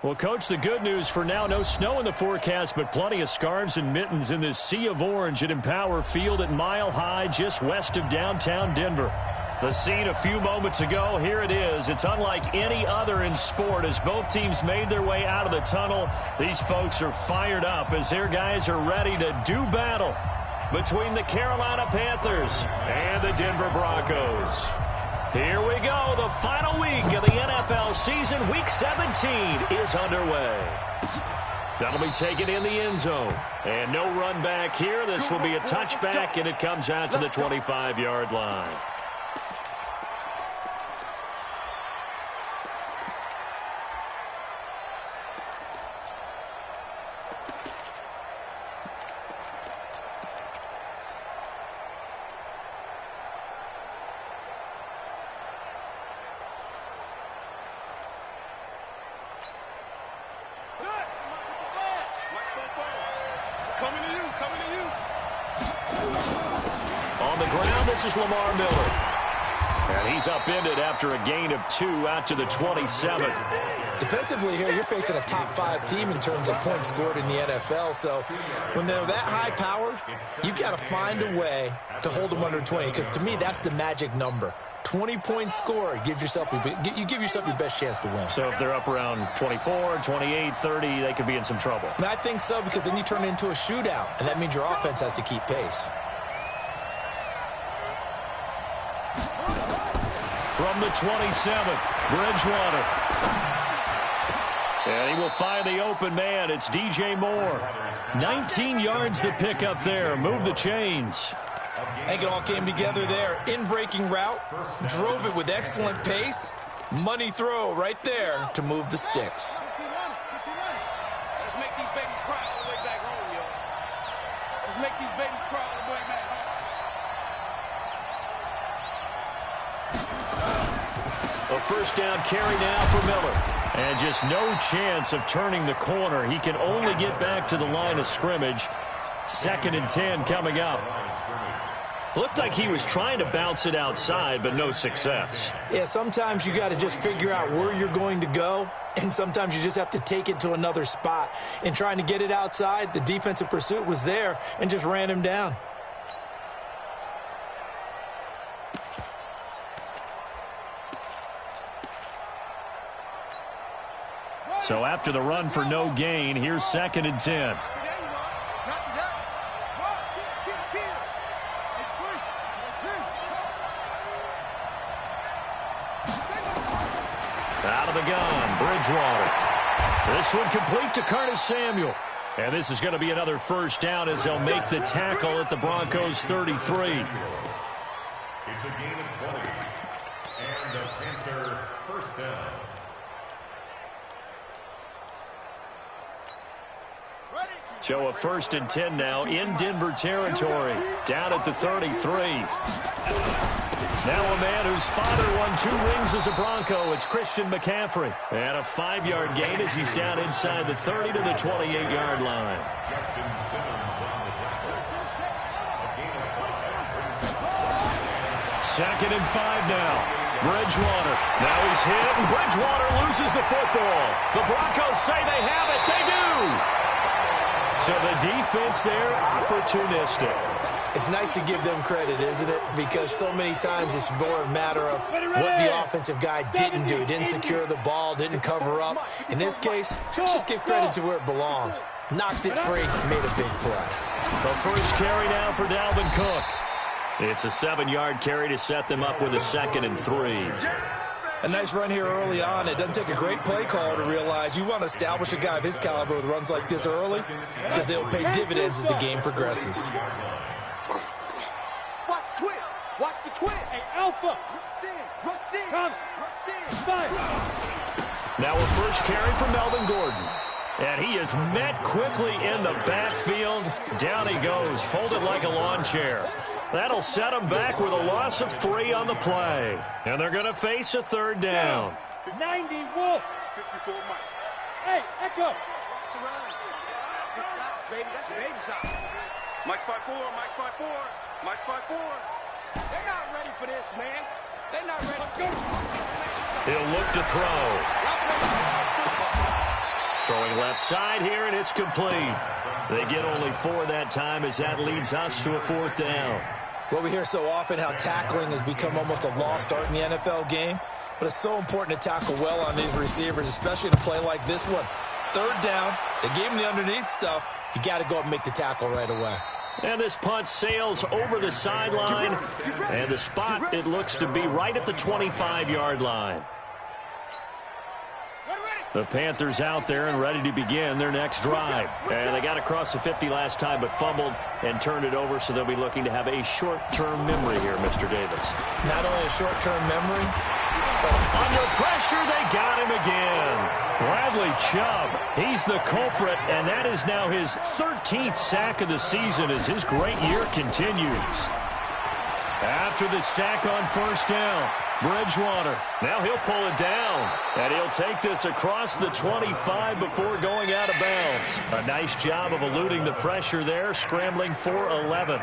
Well, Coach, the good news for now, no snow in the forecast, but plenty of scarves and mittens in this sea of orange at Empower Field at Mile High, just west of downtown Denver. The scene a few moments ago, here it is. It's unlike any other in sport as both teams made their way out of the tunnel. These folks are fired up as their guys are ready to do battle between the Carolina Panthers and the Denver Broncos. Here we go. The final week of the NFL season. Week 17 is underway. That'll be taken in the end zone. And no run back here. This will be a touchback, and it comes out to the 25-yard line. This is Lamar Miller. And he's upended after a gain of 2 out to the 27. Defensively here, you're facing a top 5 team in terms of points scored in the NFL. So when they're that high-powered, you've got to find a way to hold them under 20. Because to me, that's the magic number. 20 points scored gives yourself you give yourself your best chance to win. So if they're up around 24, 28, 30, they could be in some trouble. And I think so, because then you turn it into a shootout, and that means your offense has to keep pace. From the 27, Bridgewater. And he will find the open man. It's DJ Moore. 19 yards to pick up there. Move the chains. I think it all came together there. In-breaking route. Drove it with excellent pace. Money throw right there to move the sticks. Let's make these babies cry all the way back home, yo. Let's make these babies cry all the way back home. A first down carry now for Miller. And just no chance of turning the corner. He can only get back to the line of scrimmage. 2nd and 10 coming up. Looked like he was trying to bounce it outside, but no success. Yeah, sometimes you got to just figure out where you're going to go, and sometimes you just have to take it to another spot. And trying to get it outside, the defensive pursuit was there and just ran him down. So after the run for no gain, here's 2nd and 10. Out of the gun, Bridgewater. This one complete to Curtis Samuel. And this is going to be another first down as they'll make the tackle at the Broncos' 33. It's a gain of 20. And the Panther first down. So a 1st and 10 now in Denver territory. Down at the 33. Now a man whose father won 2 rings as a Bronco. It's Christian McCaffrey. And a 5-yard gain as he's down inside the 30 to the 28-yard line. Justin Simmons on the tackle. A gain of 2nd and 5 now. Bridgewater. Now he's hit, and Bridgewater loses the football. The Broncos say they have it. They do. So the defense there, opportunistic. It's nice to give them credit, isn't it? Because so many times it's more a matter of what the offensive guy didn't do. Didn't secure the ball, didn't cover up. In this case, just give credit to where it belongs. Knocked it free, made a big play. The first carry now for Dalvin Cook. It's a 7-yard carry to set them up with a 2nd and 3. A nice run here early on. It doesn't take a great play call to realize you want to establish a guy of his caliber with runs like this early because they'll pay dividends as the game progresses. Watch the twist. Watch the twist. Hey, Alpha. Rush in. Come. Rush in. Fire. Now a first carry for Melvin Gordon. And he is met quickly in the backfield. Down he goes, folded like a lawn chair. That'll set him back with a loss of 3 on the play. And they're going to face a 3rd down. 90 Wolf. 54 Mike. Hey, Echo. Good shot, baby. That's a baby shot. Mike 5-4, Mike 5-4, Mike 5-4. They're not ready for this, man. They're not ready. Let's go. He'll look to throw. Throwing left side here, and it's complete. They get only 4 that time as that leads us to a 4th down. Well, we hear so often how tackling has become almost a lost art in the NFL game, but it's so important to tackle well on these receivers, especially in a play like this one. 3rd down, they gave him the underneath stuff. You got to go up and make the tackle right away. And this punt sails over the sideline, and the spot, it looks to be right at the 25-yard line. The Panthers out there and ready to begin their next drive. And they got across the 50 last time but fumbled and turned it over, so they'll be looking to have a short-term memory here, Mr. Davis. Not only a short-term memory, but under pressure, they got him again. Bradley Chubb, he's the culprit, and that is now his 13th sack of the season as his great year continues. After the sack on 1st down, Bridgewater, now he'll pull it down, and he'll take this across the 25 before going out of bounds. A nice job of eluding the pressure there, scrambling for 11.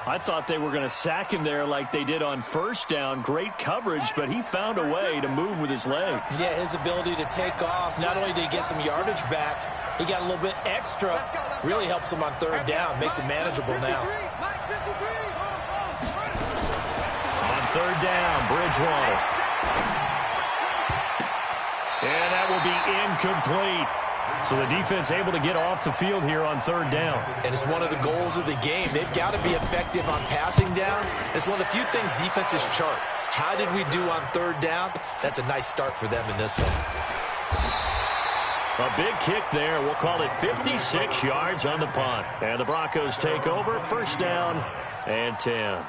I thought they were going to sack him there like they did on 1st down. Great coverage, but he found a way to move with his legs. Yeah, his ability to take off, not only did he get some yardage back, he got a little bit extra. Really helps him on 3rd down, makes it manageable now. On 3rd down, Bridgewater. And that will be incomplete. So the defense able to get off the field here on 3rd down. And it's one of the goals of the game. They've got to be effective on passing downs. It's one of the few things defenses chart. How did we do on 3rd down? That's a nice start for them in this one. A big kick there. We'll call it 56 yards on the punt. And the Broncos take over. 1st down and 10.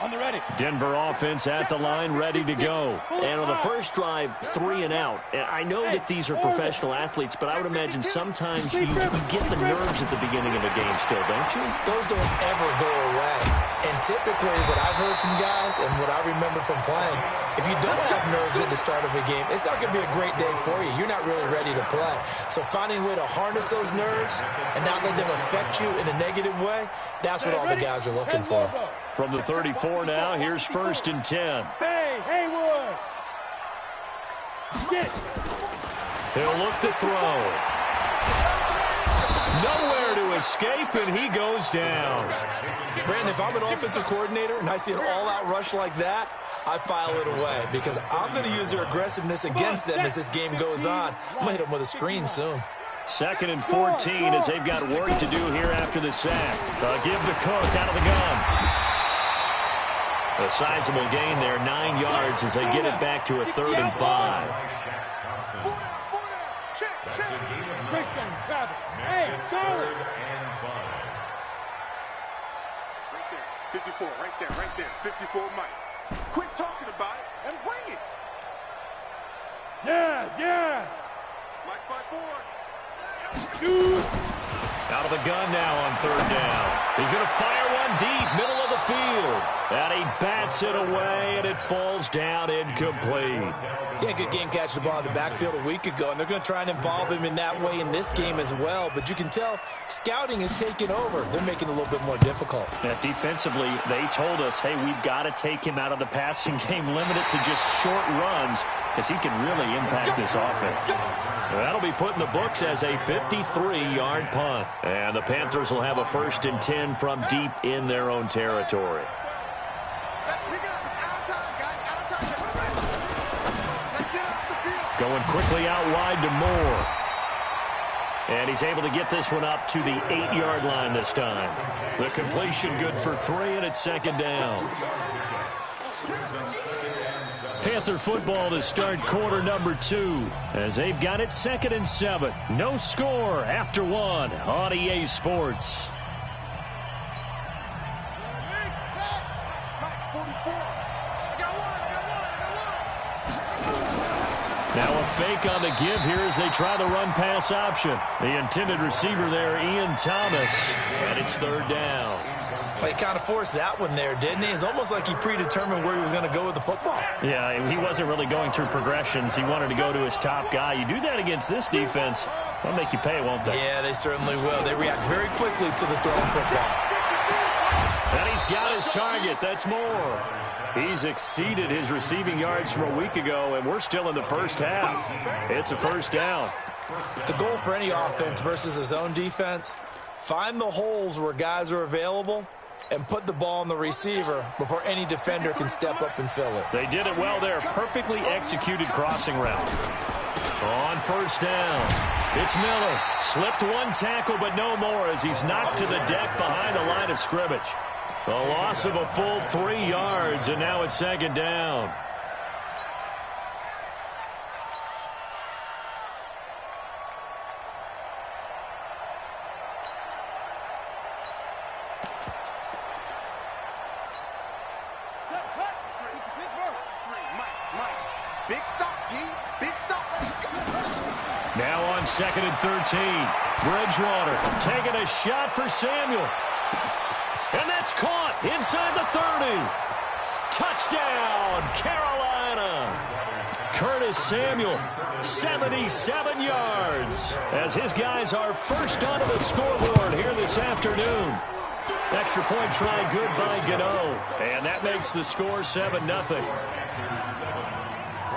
On the ready. Denver offense at the line, ready to go. And on the first drive, 3 and out. And I know that these are professional athletes, but I would imagine sometimes you get the nerves at the beginning of a game still, don't you? Those don't ever go away. And typically what I've heard from guys and what I remember from playing, if you don't have nerves at the start of a game, it's not going to be a great day for you. You're not really ready to play. So finding a way to harness those nerves and not let them affect you in a negative way, that's what all the guys are looking for. From the 34 now, here's 1st and 10. Hey, Haywood! Get. He'll look to throw. Nowhere to escape, and he goes down. Brandon, if I'm an offensive coordinator and I see an all-out rush like that, I file it away because I'm going to use their aggressiveness against them as this game goes on. I'm going to hit them with a screen soon. 2nd and 14 as they've got work to do here after the sack. Give to Cook out of the gun. A sizable gain there, 9 yards as they get it back to a 3rd and 5. Hey, Charlie. 54, right there. 54, Mike. Quit talking about it and bring it. Yes. Mike 5-4. Shoot. Out of the gun now on 3rd down. He's going to fire one deep, middle of the field. And he bats it away, and it falls down incomplete. Yeah, good game catching the ball in the backfield a week ago, and they're going to try and involve him in that way in this game as well. But you can tell scouting is taking over. They're making it a little bit more difficult. Yeah, defensively, they told us, hey, we've got to take him out of the passing game, limit it to just short runs, because he can really impact this offense. That'll be put in the books as a 53-yard punt. And the Panthers will have a 1st and 10 from deep in their own territory. Going quickly out wide to Moore. And he's able to get this one up to the 8-yard line this time. The completion good for 3, and it's 2nd down. Panther football to start quarter number 2 as they've got it 2nd and 7. No score after 1 on EA Sports. Now a fake on the give here as they try the run-pass option. The intended receiver there, Ian Thomas, and it's 3rd down. Well, he kind of forced that one there, didn't he? It's almost like he predetermined where he was going to go with the football. Yeah, he wasn't really going through progressions. He wanted to go to his top guy. You do that against this defense, they'll make you pay, won't they? Yeah, they certainly will. They react very quickly to the thrown football. And he's got his target. That's more. He's exceeded his receiving yards from a week ago, and we're still in the first half. It's a first down. The goal for any offense versus his own defense, find the holes where guys are available and put the ball on the receiver before any defender can step up and fill it. They did it well there. Perfectly executed crossing route. On first down, it's Miller. Slipped one tackle, but no more as he's knocked to the deck behind the line of scrimmage. A loss of a full 3 yards, and now it's second down. Big stop, G. Big stop. Let's go. Now on 2nd and 13. Bridgewater taking a shot for Samuel. And that's caught inside the 30. Touchdown, Carolina. Curtis Samuel, 77 yards, as his guys are first onto the scoreboard here this afternoon. Extra point try good by Gotw. And that makes the score 7-0.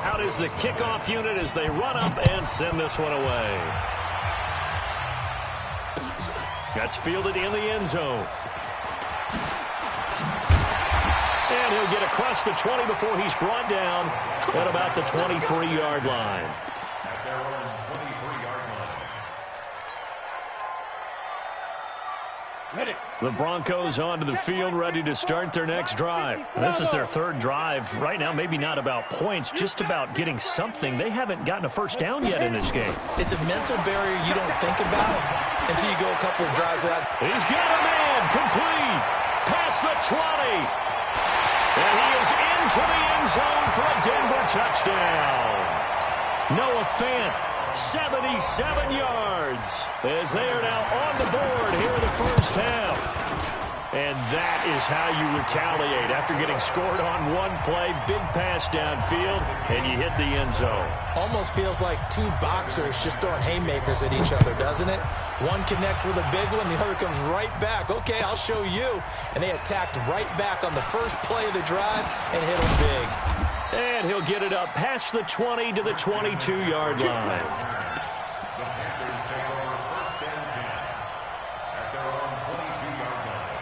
Out is the kickoff unit as they run up and send this one away. That's fielded in the end zone. And he'll get across the 20 before he's brought down at about the 23-yard line. At their own 23-yard line. Ready. The Broncos onto the field, ready to start their next drive. This is their 3rd drive. Right now, maybe not about points, just about getting something. They haven't gotten a first down yet in this game. It's a mental barrier you don't think about until you go a couple of drives without. He's got a man, complete, past the 20. And he is into the end zone for a Denver touchdown. Noah Fant, 77 yards, as they are now on the board here in the first half. And that is how you retaliate after getting scored on one play, big pass downfield, and you hit the end zone. Almost feels like 2 boxers just throwing haymakers at each other, doesn't it? One connects with a big one, the other comes right back. Okay, I'll show you. And they attacked right back on the first play of the drive and hit him big. And he'll get it up past the 20 to the 22-yard line. The Panthers take over first and 10 at their own 22-yard line.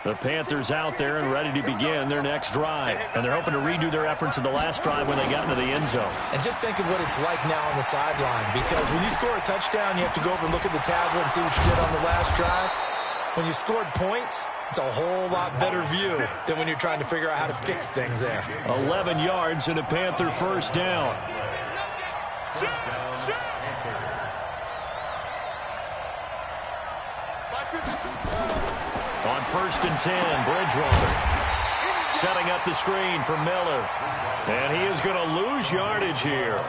The Panthers out there and ready to begin their next drive. And they're hoping to redo their efforts in the last drive when they got into the end zone. And just think of what it's like now on the sideline, because when you score a touchdown, you have to go over and look at the tablet and see what you did on the last drive. When you scored points, it's a whole lot better view than when you're trying to figure out how to fix things there. 11 yards and a Panther first down. First down, Panthers. On 1st and 10, Bridgewater setting up the screen for Miller. And he is going to lose yardage here.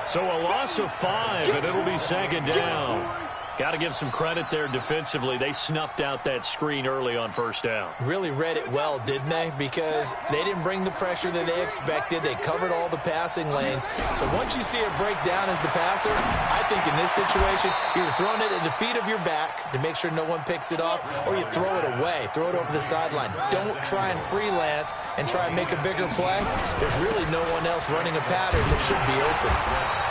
So a loss of 5, and it'll be second down. Got to give some credit there defensively. They snuffed out that screen early on first down. Really read it well, didn't they? Because they didn't bring the pressure that they expected. They covered all the passing lanes. So once you see it break down as the passer, I think in this situation, you're throwing it at the feet of your back to make sure no one picks it off, or you throw it away, throw it over the sideline. Don't try and freelance and try and make a bigger play. There's really no one else running a pattern that should be open.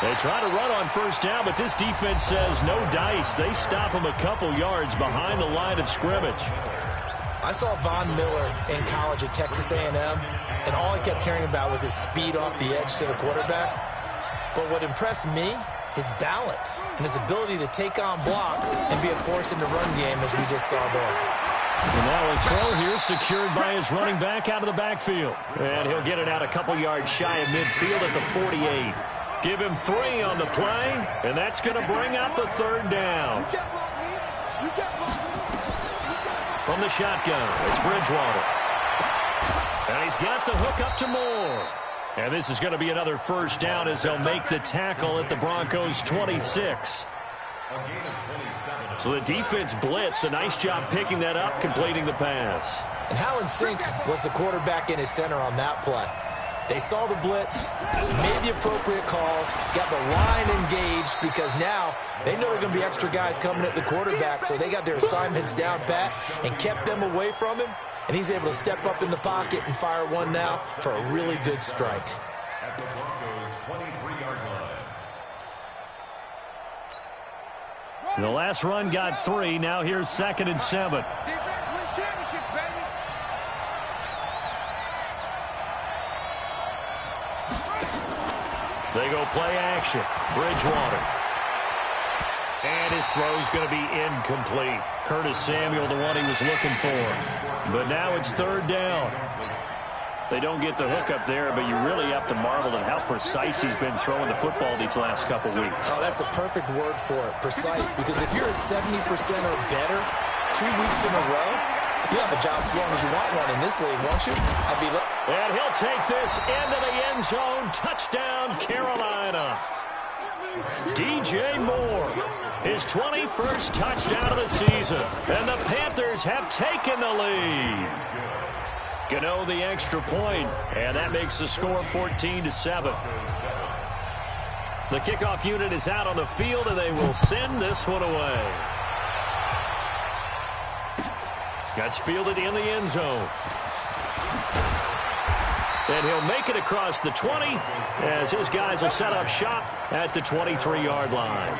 They try to run on first down, but this defense says no dice. They stop him a couple yards behind the line of scrimmage. I saw Von Miller in college at Texas A&M, and all I kept hearing about was his speed off the edge to the quarterback. But what impressed me, his balance and his ability to take on blocks and be a force in the run game, as we just saw there. And now a throw here secured by his running back out of the backfield. And he'll get it out a couple yards shy of midfield at the 48. Give him 3 on the play, and that's going to bring up the third down. From the shotgun, it's Bridgewater. And he's got the hook up to Moore. And this is going to be another first down as they'll make the tackle at the Broncos' 26. So the defense blitzed. A nice job picking that up, completing the pass. And Hallen Sink was the quarterback in his center on that play. They saw the blitz, made the appropriate calls, got the line engaged because now they know there are going to be extra guys coming at the quarterback, so they got their assignments down pat and kept them away from him, and he's able to step up in the pocket and fire one now for a really good strike. At the Broncos' 23-yard line. The last run got 3. Now here's 2nd and 7. Defense wins championships, baby. They go play action. Bridgewater. And his throw's going to be incomplete. Curtis Samuel, the one he was looking for. But now it's 3rd down. They don't get the hook up there, but you really have to marvel at how precise he's been throwing the football these last couple weeks. Oh, that's a perfect word for it, precise, because if you're at 70% or better 2 weeks in a row, you'll have a job as long as you want one in this league, won't you? And he'll take this into the end zone. Touchdown, Carolina. DJ Moore, his 21st touchdown of the season. And the Panthers have taken the lead. Gotw the extra point, and that makes the score 14-7. The kickoff unit is out on the field, and they will send this one away. That's fielded in the end zone. And he'll make it across the 20 as his guys will set up shop at the 23-yard line.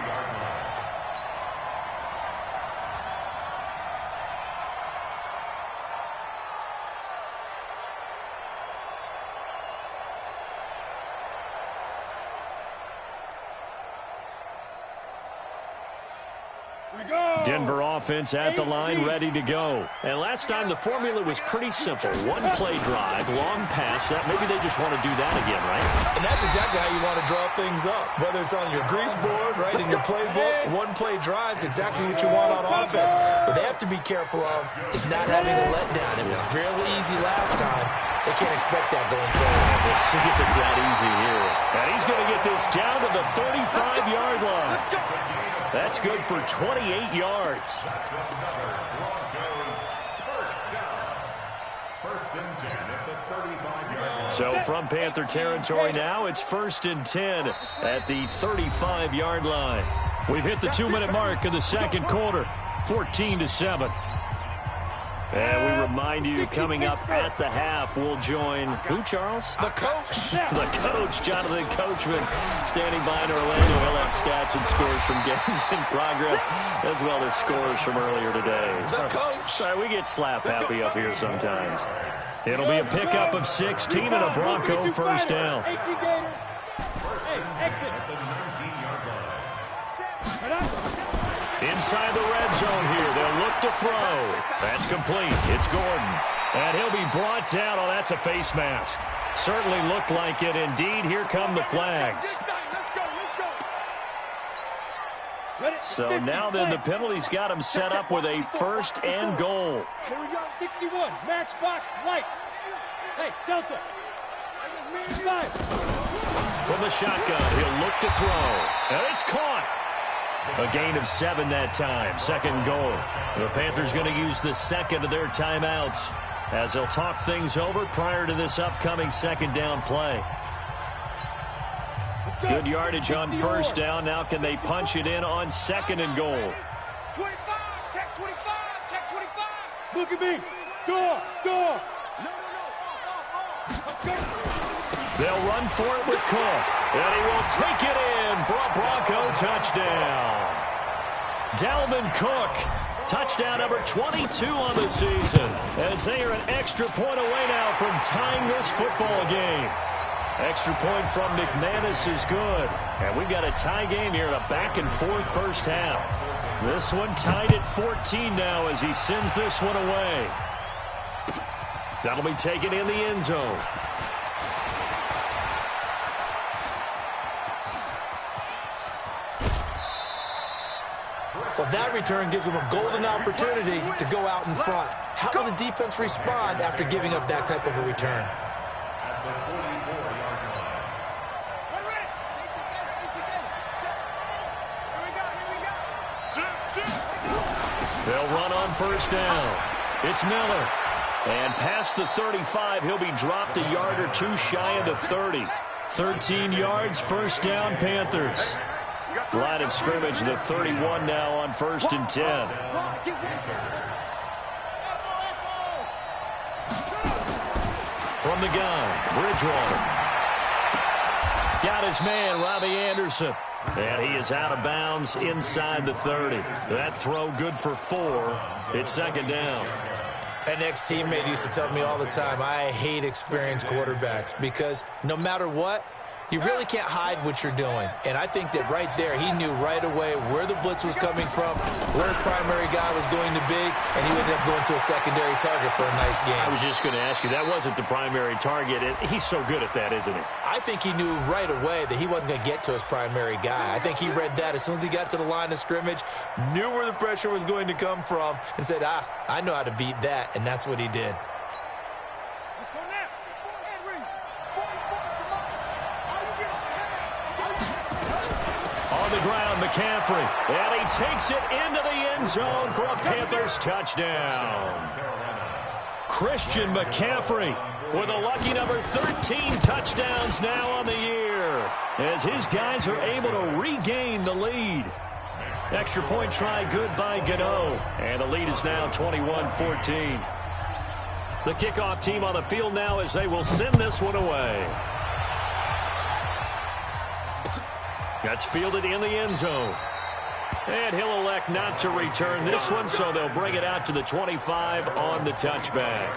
Denver offense at the line, ready to go. And last time the formula was pretty simple. One play drive, long pass. That maybe they just want to do that again, right? And that's exactly how you want to draw things up. Whether it's on your grease board, right, in your playbook, one play drive's exactly what you want on offense. What they have to be careful of is not having a letdown. It was fairly easy last time. They can't expect that going forward. We'll see if it's that easy here. And he's going to get this down to the 35-yard line. That's good for 28 yards. So from Panther territory now, it's 1st and 10 at the 35-yard line. We've hit the 2-minute mark of the second quarter, 14-7. And we remind you, coming up at the half, we'll join who, Charles? The coach. The coach, Jonathan Coachman, standing by in Orlando. He'll have stats and scores from games in progress, as well as scores from earlier today. The coach. Sorry, we get slap happy up here sometimes. It'll be a pickup of 16 and a Bronco first down. Inside the red zone here. They'll look to throw. That's complete. It's Gordon. And he'll be brought down. Oh, that's a face mask. Certainly looked like it. Indeed, here come the flags. So now then, the penalty's got him set up with a 1st and goal. Here we go. 61. Matchbox lights. Hey, Delta. 5. From the shotgun, he'll look to throw. And it's caught. A gain of 7 that time. 2nd goal. The Panthers going to use the second of their timeouts as they'll talk things over prior to this upcoming 2nd down play. Good yardage on 1st down. Now can they punch it in on 2nd and goal? 25. Check 25. Check 25. Look at me. Door. Door. No. They'll run for it with Cook. And he will take it in for a Bronco touchdown. Dalvin Cook, touchdown number 22 on the season, as they are an extra point away now from tying this football game. Extra point from McManus is good. And we've got a tie game here in a back-and-forth first half. This one tied at 14 now as he sends this one away. That'll be taken in the end zone. Well, that return gives them a golden opportunity to go out in front. How will the defense respond after giving up that type of a return? They'll run on 1st down. It's Miller. And past the 35, he'll be dropped a yard or two shy of the 30. 13 yards, first down, Panthers. Line of scrimmage, the 31 now on 1st and 10. From the gun, Bridgewater. Got his man, Robbie Anderson. And he is out of bounds inside the 30. That throw good for 4. It's 2nd down. An ex-teammate used to tell me all the time, I hate experienced quarterbacks because no matter what, you really can't hide what you're doing. And I think that right there, he knew right away where the blitz was coming from, where his primary guy was going to be, and he would end up going to a secondary target for a nice game. I was just going to ask you, that wasn't the primary target. He's so good at that, isn't he? I think he knew right away that he wasn't going to get to his primary guy. I think he read that as soon as he got to the line of scrimmage, knew where the pressure was going to come from, and said, I know how to beat that, and that's what he did. On the ground, McCaffrey, and he takes it into the end zone for a Panthers touchdown. Christian McCaffrey with a lucky number 13 touchdowns now on the year as his guys are able to regain the lead. Extra point try good by Gotw, and the lead is now 21-14. The kickoff team on the field now as they will send this one away. That's fielded in the end zone. And he'll elect not to return this one, so they'll bring it out to the 25 on the touchback.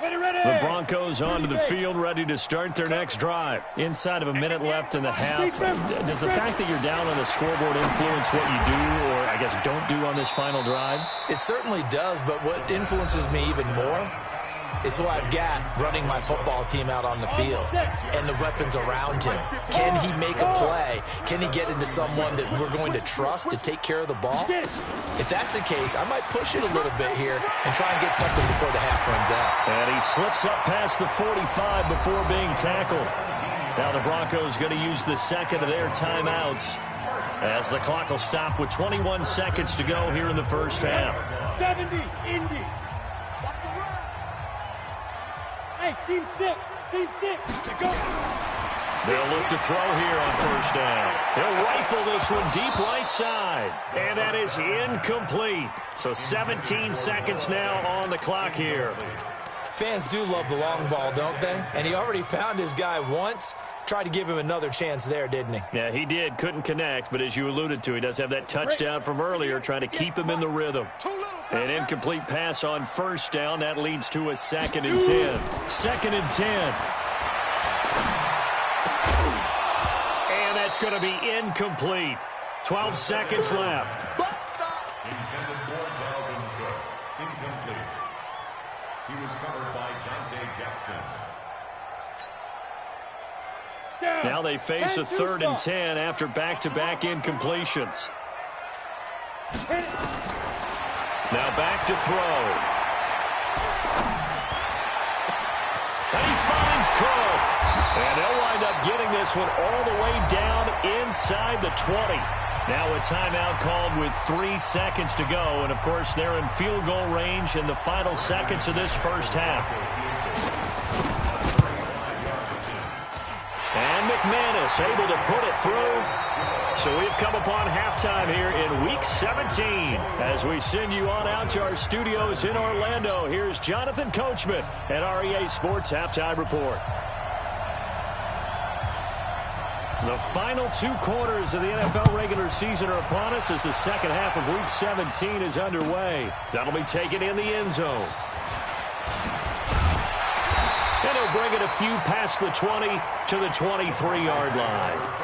The Broncos onto the field, ready to start their next drive. Inside of a minute left in the half. Does the fact that you're down on the scoreboard influence what you do, or I guess don't do on this final drive? It certainly does, but what influences me even more is who I've got running my football team out on the field and the weapons around him. Can he make a play? Can he get into someone that we're going to trust to take care of the ball? If that's the case, I might push it a little bit here and try and get something before the half runs out. And he slips up past the 45 before being tackled. Now the Broncos going to use the second of their timeouts as the clock will stop with 21 seconds to go here in the first half. 70, Indy. Hey, seam 6. Go. They'll look to throw here on first down. He'll rifle this one deep right side. And that is incomplete. So 17 seconds now on the clock here. Fans do love the long ball, don't they? And he already found his guy once. Tried to give him another chance there, didn't he? Yeah, he did. Couldn't connect, but as you alluded to, he does have that touchdown from earlier, trying to keep him in the rhythm. An incomplete pass on first down. That leads to a 2nd and 10. 2nd and 10. And that's going to be incomplete. 12 seconds left. Intended for Dalvin Cook. Incomplete. He was covered by Dante Jackson. Now they face a 3rd and 10 after back-to-back incompletions. Now back to throw. And he finds Cook. And they'll wind up getting this one all the way down inside the 20. Now a timeout called with 3 seconds to go. And, of course, they're in field goal range in the final seconds of this first half. And McManus able to put it through. So we've come upon halftime here in Week 17. As we send you on out to our studios in Orlando, here's Jonathan Coachman at REA Sports Halftime Report. The final 2 quarters of the NFL regular season are upon us as the second half of Week 17 is underway. That'll be taken in the end zone. And he'll bring it a few past the 20 to the 23-yard line.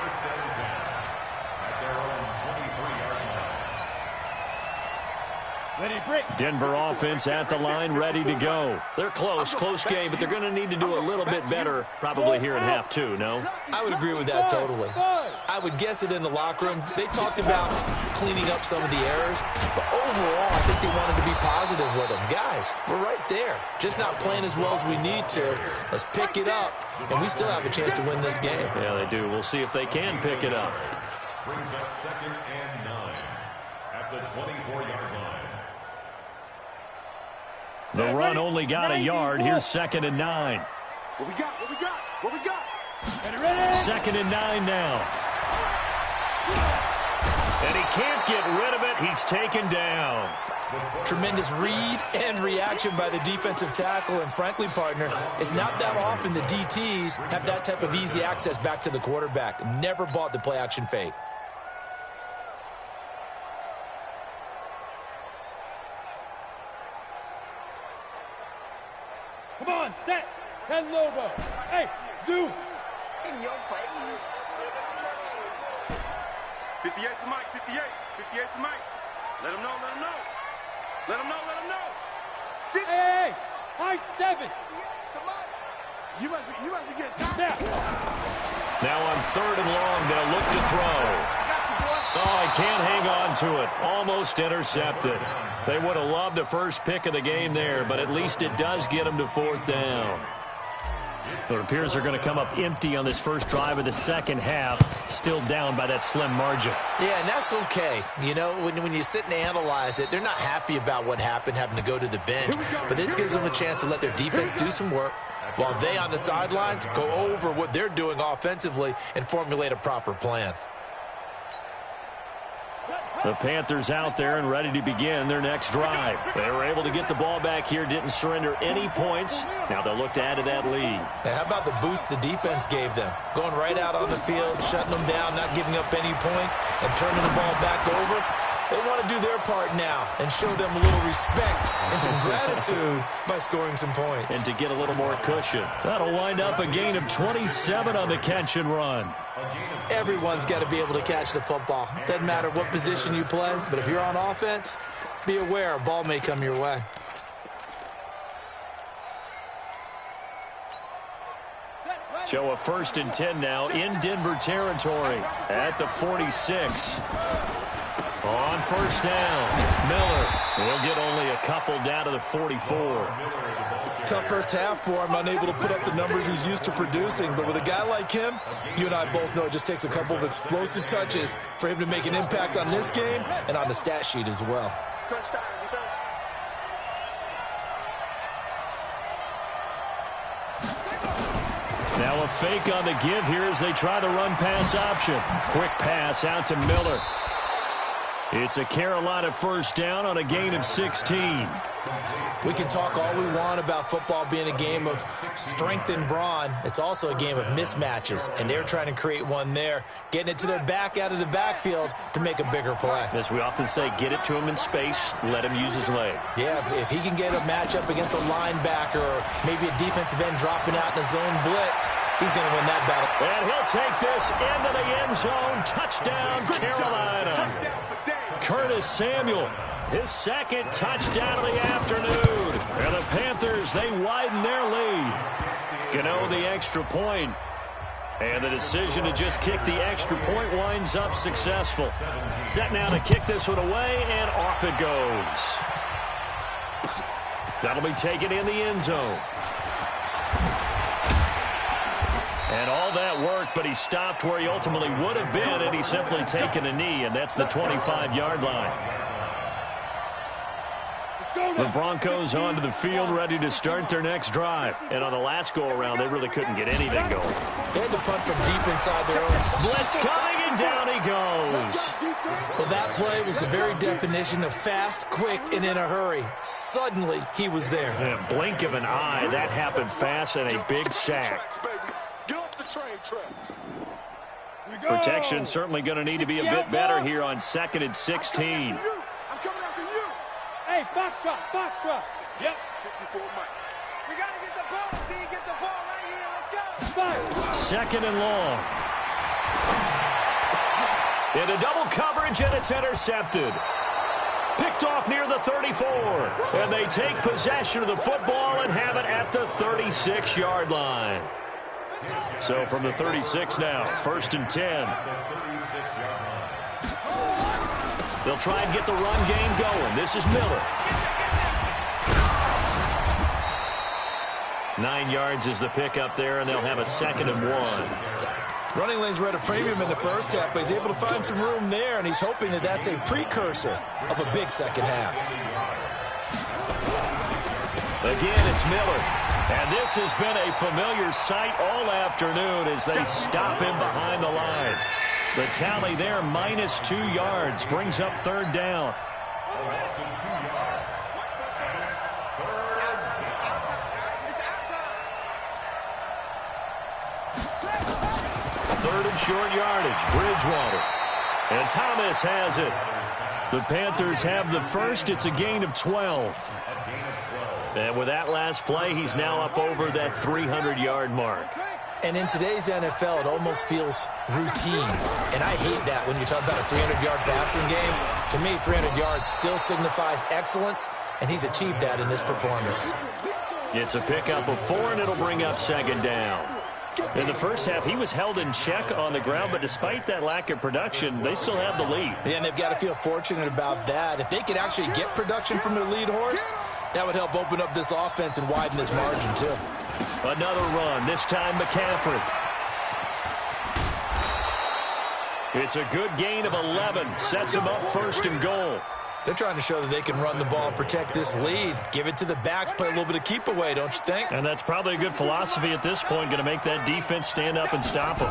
Denver offense at the line, ready to go. They're close game, but they're going to need to do a little bit better probably here in half 2, no? I would agree with that totally. I would guess it in the locker room. They talked about cleaning up some of the errors, but overall, I think they wanted to be positive with them. Guys, we're right there. Just not playing as well as we need to. Let's pick it up, and we still have a chance to win this game. Yeah, they do. We'll see if they can pick it up. Brings up 2nd and 9 at the 24-yard line. The run only got a yard. Here's 2nd and 9. What we got? What we got? What we got? 2nd and 9 now. And he can't get rid of it. He's taken down. Tremendous read and reaction by the defensive tackle. And frankly, partner, it's not that often the DTs have that type of easy access back to the quarterback. Never bought the play-action fake. Come on, set. 10 logo. Hey, zoom. In your face. 58 to Mike, 58. 58 to Mike. Let him know, let him know. Let him know, let him know. Hey, high 7. You must be getting tired. Now on 3rd and long, they'll look to throw. Oh, he can't hang on to it. Almost intercepted. They would have loved the first pick of the game there, but at least it does get them to 4th down. So it appears they're going to come up empty on this first drive of the second half, still down by that slim margin. Yeah, and that's okay. You know, when you sit and analyze it, they're not happy about what happened, having to go to the bench. But this gives them a chance to let their defense do some work while they on the sidelines go over what they're doing offensively and formulate a proper plan. The Panthers out there and ready to begin their next drive. They were able to get the ball back here, didn't surrender any points. Now they'll look to add to that lead. Now, how about the boost the defense gave them? Going right out on the field, shutting them down, not giving up any points, and turning the ball back over. They want to do their part now and show them a little respect and some gratitude by scoring some points. And to get a little more cushion. That'll wind up a gain of 27 on the catch and run. Everyone's got to be able to catch the football. Doesn't matter what position you play, but if you're on offense, be aware a ball may come your way. So a 1st and 10 now in Denver territory at the 46. On 1st down, Miller will get only a couple down to the 44. Tough first half for him, unable to put up the numbers he's used to producing. But with a guy like him, you and I both know it just takes a couple of explosive touches for him to make an impact on this game and on the stat sheet as well. Touchdown, defense. Now a fake on the give here as they try the run-pass option. Quick pass out to Miller. It's a Carolina 1st down on a gain of 16. We can talk all we want about football being a game of strength and brawn. It's also a game of mismatches, and they're trying to create one there, getting it to their back out of the backfield to make a bigger play. As we often say, get it to him in space, let him use his leg. Yeah, if he can get a matchup against a linebacker or maybe a defensive end dropping out in a zone blitz, he's going to win that battle. And he'll take this into the end zone. Touchdown, Carolina. Curtis Samuel, his 2nd touchdown of the afternoon. And the Panthers, they widen their lead. Gotw the extra point. And the decision to just kick the extra point winds up successful. Set now to kick this one away, and off it goes. That'll be taken in the end zone. And all that work, but he stopped where he ultimately would have been, and he's simply taken a knee, and that's the 25-yard line. The Broncos onto the field, ready to start their next drive. And on the last go-around, they really couldn't get anything going. They had to punt from deep inside their own. Blitz coming, and down he goes. Well, that play was the very definition of fast, quick, and in a hurry. Suddenly, he was there. In a blink of an eye, that happened fast, and a big sack. Protection certainly going to need to be a bit better here on 2nd and 16. I'm coming after you. Hey, box drop. Yep. 54 Mike. We got to get the ball. D, get the ball right here. Let's go. 2nd and long. Into double coverage, and it's intercepted. Picked off near the 34. And they take possession of the football and have it at the 36-yard line. So from the 36 now, 1st and 10. They'll try and get the run game going. This is Miller. 9 yards is the pickup there, and they'll have a 2nd and 1. Running lanes were at a premium in the first half, but he's able to find some room there, and he's hoping that that's a precursor of a big second half. Again, it's Miller. And this has been a familiar sight all afternoon as they stop him behind the line. The tally there, -2 yards, brings up third down. Third and short yardage, Bridgewater. And Thomas has it. The Panthers have the first. It's a gain of 12. And with that last play, he's now up over that 300-yard mark. And in today's NFL, it almost feels routine. And I hate that when you talk about a 300-yard passing game. To me, 300 yards still signifies excellence, and he's achieved that in this performance. It's a pickup of 4, and it'll bring up second down. In the first half, he was held in check on the ground, but despite that lack of production, they still have the lead. Yeah, and they've got to feel fortunate about that. If they could actually get production from their lead horse, that would help open up this offense and widen this margin, too. Another run, this time McCaffrey. It's a good gain of 11, sets him up first and goal. They're trying to show that they can run the ball and protect this lead. Give it to the backs, play a little bit of keep away, don't you think? And that's probably a good philosophy at this point, going to make that defense stand up and stop him.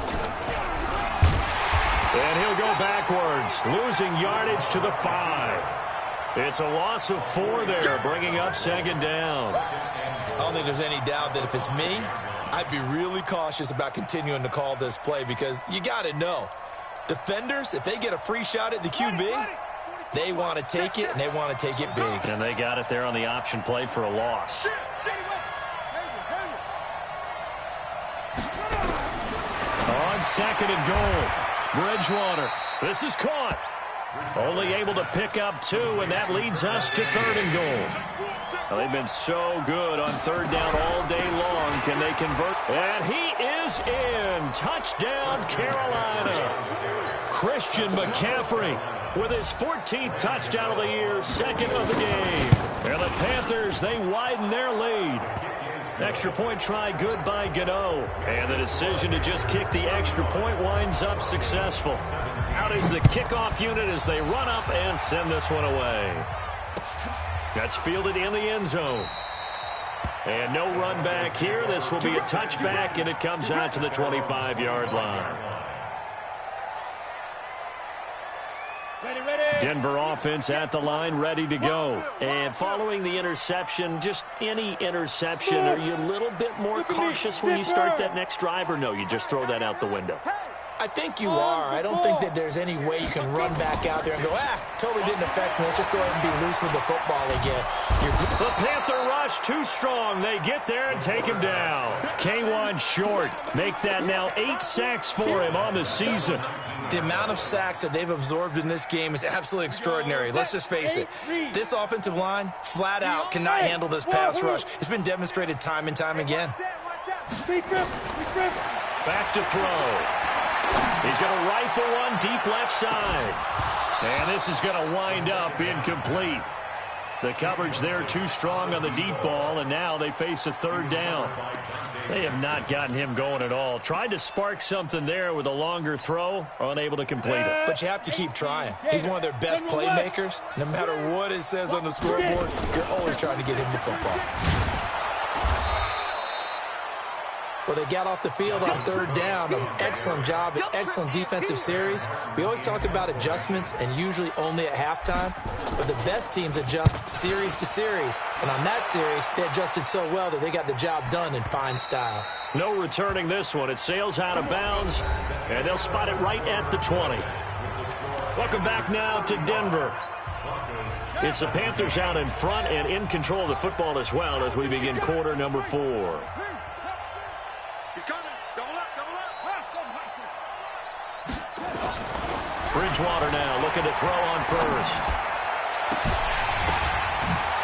And he'll go backwards, losing yardage to the 5. It's a loss of 4 there, bringing up second down. I don't think there's any doubt that if it's me, I'd be really cautious about continuing to call this play because you got to know, defenders, if they get a free shot at the QB, they want to take it, and they want to take it big. And they got it there on the option play for a loss. On second and goal, Bridgewater. This is caught. Only able to pick up 2, and that leads us to third and goal. Well, they've been so good on third down all day long. Can they convert? And he is in. Touchdown, Carolina. Christian McCaffrey with his 14th touchdown of the year, second of the game. And the Panthers, they widen their lead. Extra point try good by Gotw. And the decision to just kick the extra point winds up successful. Out is the kickoff unit as they run up and send this one away. That's fielded in the end zone. And no run back here. This will be a touchback, and it comes out to the 25-yard line. Denver offense at the line, ready to go. And following the interception, just any interception, are you a little bit more cautious when you start that next drive, or no, you just throw that out the window? I think you are. I don't think that there's any way you can run back out there and go, totally didn't affect me. Let's just go ahead and be loose with the football again. The Panther rush too strong. They get there and take him down. K1 short. Make that now 8 sacks for him on the season. The amount of sacks that they've absorbed in this game is absolutely extraordinary. Let's just face it. This offensive line, flat out, cannot handle this pass rush. It's been demonstrated time and time again. Back to throw. He's going to rifle one deep left side. And this is going to wind up incomplete. The coverage there too strong on the deep ball, and now they face a third down. They have not gotten him going at all. Tried to spark something there with a longer throw, unable to complete it. But you have to keep trying. He's one of their best playmakers. No matter what it says on the scoreboard, you're always trying to get him the football. Well, they got off the field on third down. An excellent job, an excellent defensive series. We always talk about adjustments, and usually only at halftime. But the best teams adjust series to series. And on that series, they adjusted so well that they got the job done in fine style. No returning this one. It sails out of bounds, and they'll spot it right at the 20. Welcome back now to Denver. It's the Panthers out in front and in control of the football as well as we begin quarter number 4. He's coming. Double up, double up. Bridgewater now looking to throw on first.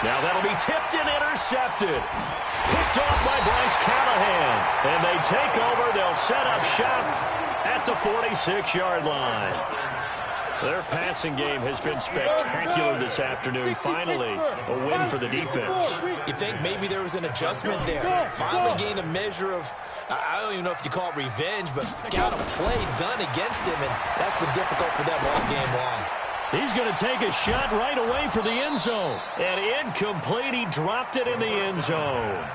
Now that'll be tipped and intercepted. Picked off by Bryce Callahan. And they take over. They'll set up shop at the 46-yard line. Their passing game has been spectacular this afternoon. Finally, a win for the defense. You think maybe there was an adjustment there. Finally gained a measure of, I don't even know if you call it revenge, but got a play done against him, and that's been difficult for them all game long. He's going to take a shot right away for the end zone. And incomplete. He dropped it in the end zone.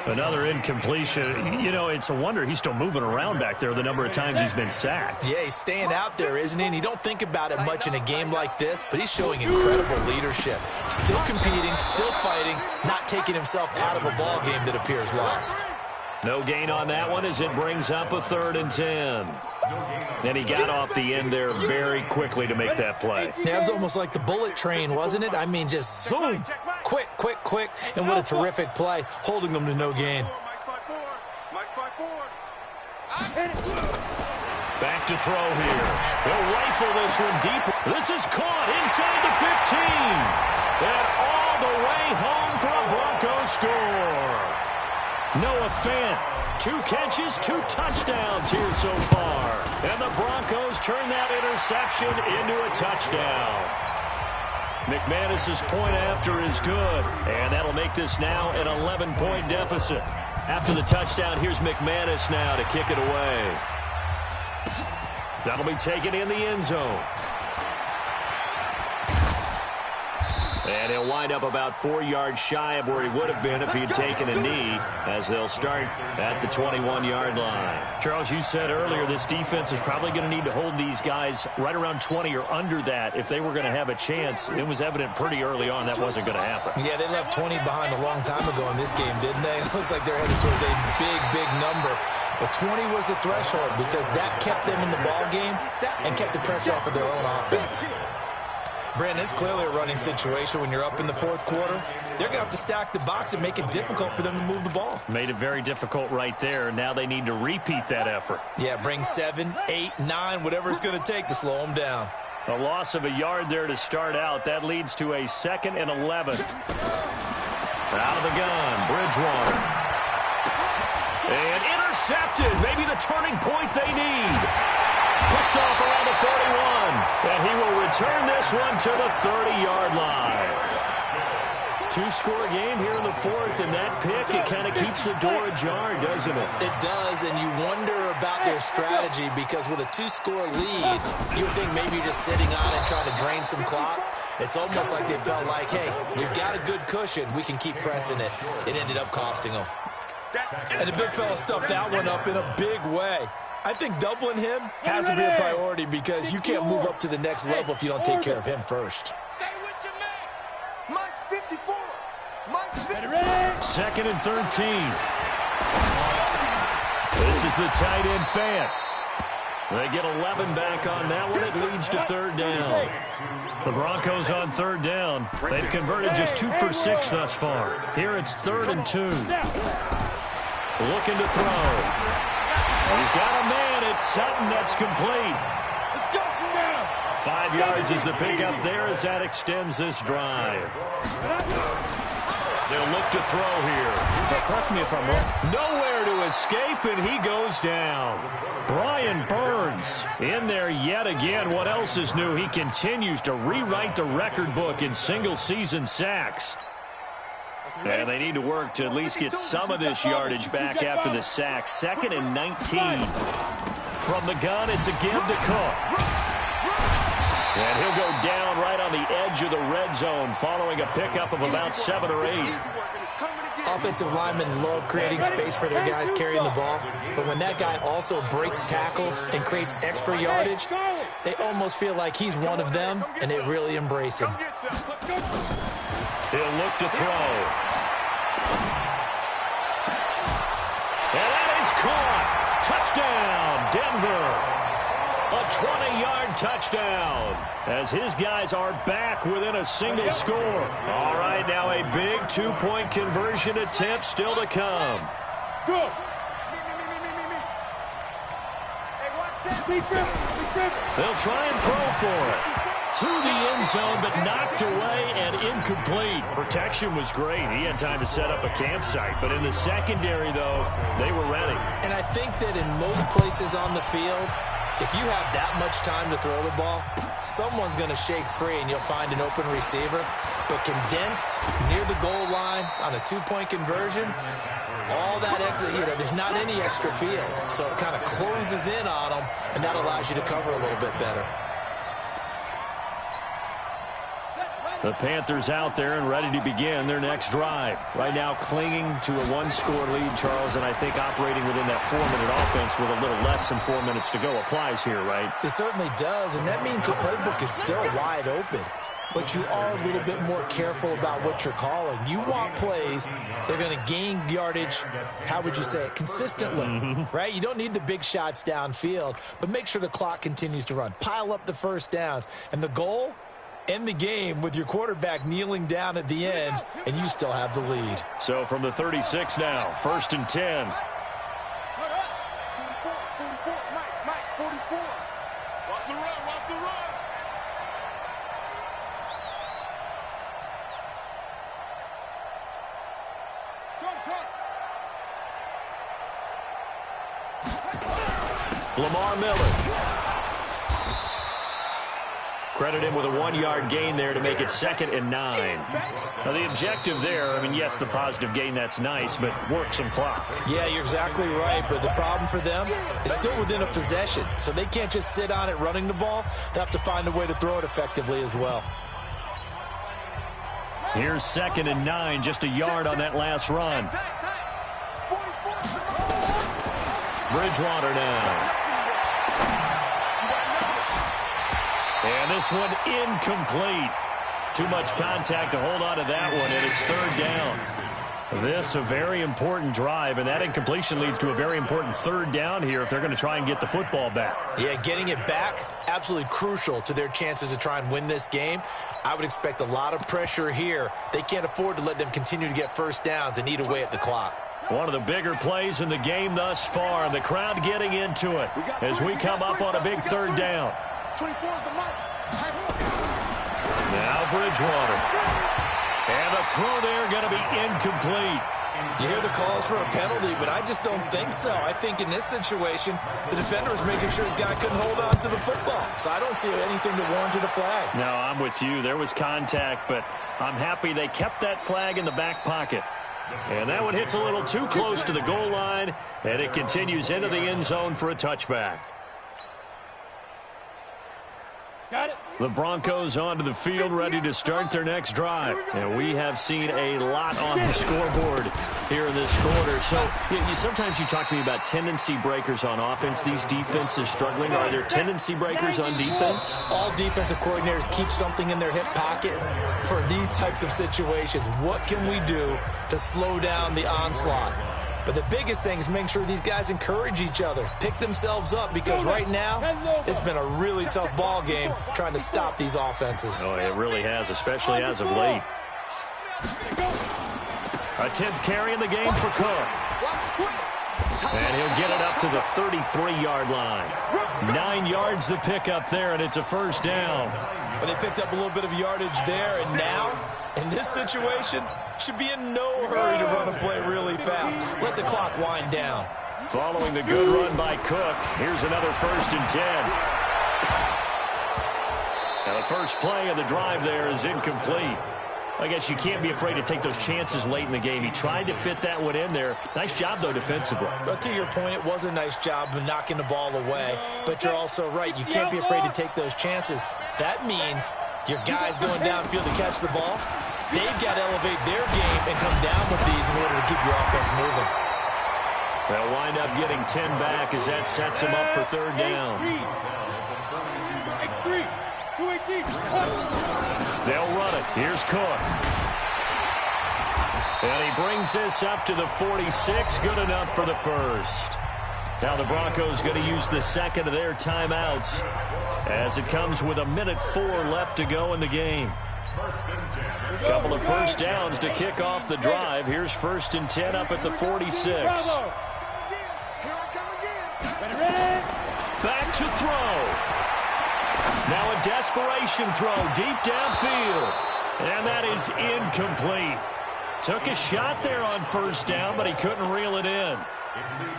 Another incompletion. You know, it's a wonder he's still moving around back there the number of times he's been sacked. Yeah, he's staying out there, isn't he? And you don't think about it much in a game like this, but he's showing incredible leadership. Still competing, still fighting, not taking himself out of a ball game that appears lost. No gain on that one as it brings up a 3rd and 10. And he got off the end there very quickly to make that play. Yeah, it was almost like the bullet train, wasn't it? I mean, just zoom, quick, quick, quick, and what a terrific play, holding them to no gain. Back to throw here. He'll rifle this one deep. This is caught inside the 15. And all the way home for a Broncos score. Noah Fant, 2 catches, 2 touchdowns here so far. And the Broncos turn that interception into a touchdown. McManus's point after is good, and that'll make this now an 11-point deficit. After the touchdown, here's McManus now to kick it away. That'll be taken in the end zone. And he'll wind up about 4 yards shy of where he would have been if he had taken a knee, as they'll start at the 21-yard line. Charles, you said earlier this defense is probably going to need to hold these guys right around 20 or under that if they were going to have a chance. It was evident pretty early on that wasn't going to happen. Yeah, they left 20 behind a long time ago in this game, didn't they? It looks like they're headed towards a big, big number. But 20 was the threshold because that kept them in the ball game and kept the pressure off of their own offense. Brandon, it's clearly a running situation when you're up in the 4th quarter. They're going to have to stack the box and make it difficult for them to move the ball. Made it very difficult right there. Now they need to repeat that effort. Yeah, bring 7, 8, 9, whatever it's going to take to slow them down. A loss of a yard there to start out. That leads to a 2nd and 11. Out of the gun, Bridgewater. And intercepted. Maybe the turning point they need. Picked off around the 41. And he will return this one to the 30-yard line. 2-score game here in the 4th, and that pick, it kind of keeps the door ajar, doesn't it? It does, and you wonder about their strategy because with a 2-score lead, you would think maybe you're just sitting on it trying to drain some clock. It's almost like they felt like, hey, we've got a good cushion. We can keep pressing it. It ended up costing them. And the big fella stuffed that one up in a big way. I think doubling him has to be a priority because you can't move up to the next level if you don't take care of him first. Stay with your man. Mike's 54. Mike's 54. 2nd and 13. This is the tight end Fant. They get 11 back on that one. It leads to 3rd down. The Broncos on 3rd down. They've converted just 2 for 6 thus far. Here it's 3rd and 2. Looking to throw. He's got a man. It's Sutton. That's complete. 5 yards is the pickup there as that extends this drive. They'll look to throw here. Now, correct me if I'm wrong. Nowhere to escape, and he goes down. Brian Burns in there yet again. What else is new? He continues to rewrite the record book in single-season sacks. And they need to work to at least get some of this yardage back after the sack. 2nd and 19. From the gun, it's a give to Cook. And he'll go down right on the edge of the red zone following a pickup of about 7 or 8. Offensive linemen love creating space for their guys carrying the ball. But when that guy also breaks tackles and creates extra yardage, they almost feel like he's one of them, and they really embrace him. He'll look to throw. And that is caught. Touchdown, Denver. A 20-yard touchdown as his guys are back within a single score. All right, now a big 2-point conversion attempt still to come. Go. They'll try and throw for it. To the end zone, but knocked away and incomplete. Protection was great. He had time to set up a campsite. But in the secondary, though, they were ready. And I think that in most places on the field, If you have that much time to throw the ball, someone's going to shake free and you'll find an open receiver. But condensed near the goal line on a two-point conversion, all that exit, there's not any extra field. So it kind of closes in on them, and that allows you to cover a little bit better. The Panthers out there and ready to begin their next drive. Right now clinging to a one-score lead, Charles, and I think operating within that 4-minute offense with a little less than 4 minutes to go applies here, right? It certainly does, and that means the playbook is still wide open. But you are a little bit more careful about what you're calling. You want plays that are going to gain yardage, how would you say it, consistently, right? You don't need the big shots downfield, but make sure the clock continues to run. Pile up the first downs. And the goal, end the game with your quarterback kneeling down at the end, and you still have the lead. So from the 36 now, 1st and 10. 44, Mike, 44. Watch the run, watch the run. Lamar Miller. Credit him with a 1-yard gain there to make it 2nd and 9. Now, the objective there, I mean, yes, the positive gain, that's nice, but work some clock. Yeah, you're exactly right, but the problem for them is still within a possession, so they can't just sit on it running the ball. They have to find a way to throw it effectively as well. Here's 2nd and 9, just a yard on that last run. Bridgewater now. And this one incomplete. Too much contact to hold on to that one, and it's 3rd down. This a very important drive, and that incompletion leads to a very important 3rd down here if they're going to try and get the football back. Yeah, getting it back, absolutely crucial to their chances to try and win this game. I would expect a lot of pressure here. They can't afford to let them continue to get first downs and eat away at the clock. One of the bigger plays in the game thus far, and the crowd getting into it as we come up on a big 3rd down. 24 is the mark. Now Bridgewater. And the throw there going to be incomplete. You hear the calls for a penalty, but I just don't think so. I think in this situation, the defender was making sure his guy couldn't hold on to the football. So I don't see anything that warranted a flag. No, I'm with you. There was contact, but I'm happy they kept that flag in the back pocket. And that one hits a little too close to the goal line, and it continues into the end zone for a touchback. Got it. The Broncos onto the field ready to start their next drive. And we have seen a lot on the scoreboard here in this quarter. So sometimes you talk to me about tendency breakers on offense. These defenses struggling. Are there tendency breakers on defense? All defensive coordinators keep something in their hip pocket for these types of situations. What can we do to slow down the onslaught? But the biggest thing is making sure these guys encourage each other, pick themselves up, because right now it's been a really tough ball game trying to stop these offenses. Oh, it really has, especially as of late. A 10th carry in the game for Cook. And he'll get it up to the 33-yard line. 9 yards to pick up there, and it's a 1st down. But they picked up a little bit of yardage there, and now, in this situation, should be in no hurry to run a play really fast. Let the clock wind down. Following the good run by Cook, here's another 1st and 10. Now the first play of the drive there is incomplete. I guess you can't be afraid to take those chances late in the game. He tried to fit that one in there. Nice job, though, defensively. But to your point, it was a nice job of knocking the ball away. But you're also right. You can't be afraid to take those chances. That means your guys going downfield to catch the ball, they've got to elevate their game and come down with these in order to keep your offense moving. They'll wind up getting 10 back as that sets him up for 3rd down. X3, 218. They'll run it. Here's Cook. And he brings this up to the 46. Good enough for the 1st. Now the Broncos going to use the 2nd of their timeouts as it comes with 1:04 left to go in the game. A couple of 1st downs to kick off the drive. Here's 1st and 10 up at the 46. Back to throw. Now a desperation throw deep downfield. And that is incomplete. Took a shot there on 1st down, but he couldn't reel it in.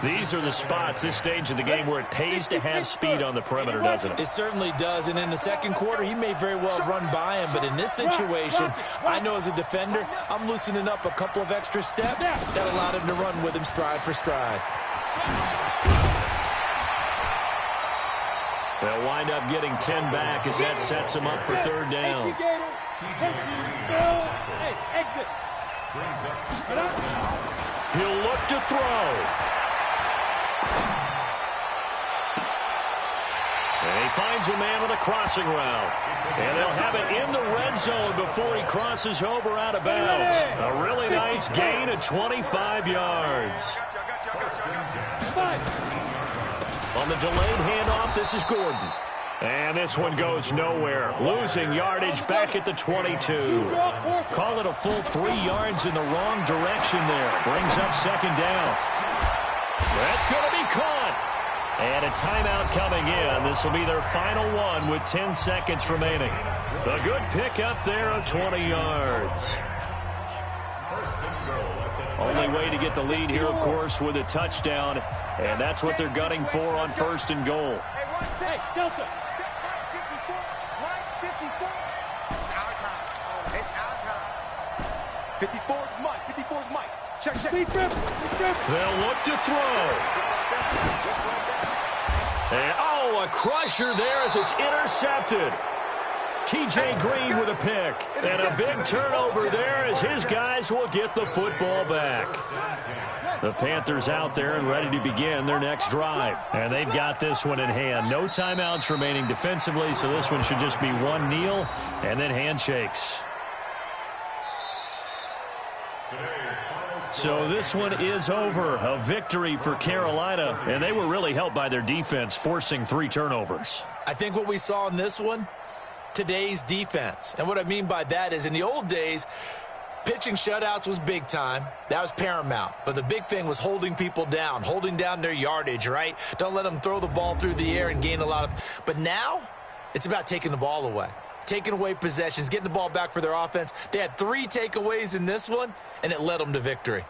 These are the spots, this stage of the game, where it pays to have speed on the perimeter, doesn't it? It certainly does, and in the second quarter, he may very well run by him, but in this situation, I know as a defender, I'm loosening up a couple of extra steps that allowed him to run with him stride for stride. They'll wind up getting 10 back as that sets him up for third down. Hey, exit. He'll look to throw. And he finds a man with a crossing route. And they'll have it in the red zone before he crosses over out of bounds. A really nice gain of 25 yards. On the delayed handoff, this is Gordon. And this one goes nowhere. Losing yardage back at the 22. Call it a full 3 yards in the wrong direction there. Brings up second down. That's going to be caught. And a timeout coming in. This will be their final one with 10 seconds remaining. A good pickup there of 20 yards. Only way to get the lead here, of course, with a touchdown. And that's what they're gunning for on first and goal. Hey, Delta. It's our time. It's our time. 54 is Mike. 54 is Mike. Check. They'll look to throw. Just like that. Just like that. And, a crusher there as it's intercepted. T.J. Green with a pick. And a big turnover there as his guys will get the football back. The Panthers out there and ready to begin their next drive. And they've got this one in hand. No timeouts remaining defensively, so this one should just be one kneel and then handshakes. So this one is over. A victory for Carolina, and they were really helped by their defense, forcing 3 turnovers. I think what we saw in this one, today's defense. And what I mean by that is in the old days, pitching shutouts was big time. That was paramount. But the big thing was holding people down, holding down their yardage, right? Don't let them throw the ball through the air and gain a lot of... But now, it's about taking the ball away. Taking away possessions, getting the ball back for their offense. They had 3 takeaways in this one, and it led them to victory.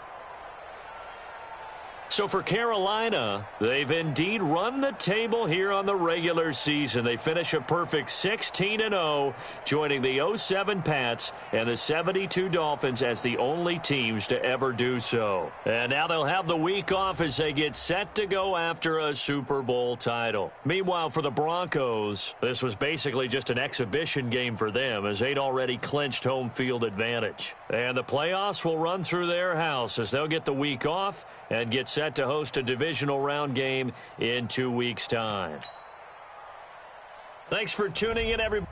So for Carolina, they've indeed run the table here on the regular season. They finish a perfect 16-0, joining the 07 Pats and the 72 Dolphins as the only teams to ever do so. And now they'll have the week off as they get set to go after a Super Bowl title. Meanwhile, for the Broncos, this was basically just an exhibition game for them as they'd already clinched home field advantage. And the playoffs will run through their house as they'll get the week off and get set to host a divisional round game in 2 weeks' time. Thanks for tuning in, everybody.